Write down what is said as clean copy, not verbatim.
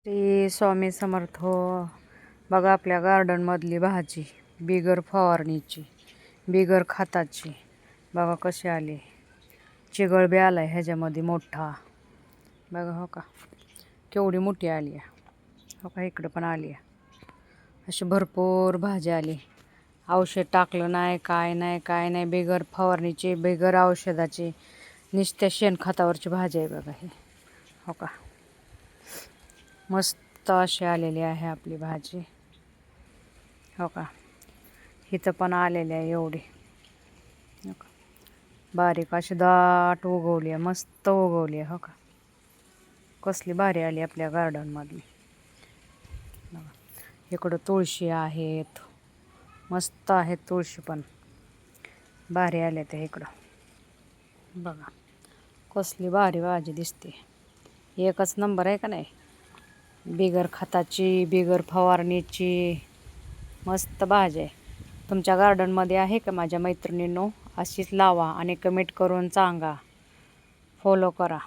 श्री स्वामी समर्थ. बघा आपल्या गार्डनमधली भाजी बिगर फवारणीची, बिगर खताची. बघा कशी आली. चिगळ बी आलाय ह्याच्यामध्ये मोठा. बघा हो का केवढी मोठी आली आहे. हो का इकडं पण आली आहे. अशी भरपूर भाजी आली. औषध टाकलं नाही, काय नाही काय नाही. बिगर फवारणीची, बिगर औषधाची, नुसत्या शेणखतावरची भाजी आहे बघा ही. हो का मस्त अशी आलेली आहे आपली भाजी. हो का इथं पण आलेली आहे एवढी. हो का बारीक अशी दाट उगवली आहे, मस्त उगवली आहे. हो का कसली भारी आली आपल्या गार्डनमधली. इकडं तुळशी आहेत, मस्त आहेत तुळशी पण भारी आल्या त्या इकडं. बघा कसली भारी भाजी दिसते. एकच नंबर आहे का नाही. बिगर खताची, बिगर फवारणीची मस्त भाजी आहे. तुमच्या गार्डनमध्ये आहे का माझ्या मैत्रिणींनो? अशीच लावा आणि कमेंट करून सांगा. फॉलो करा.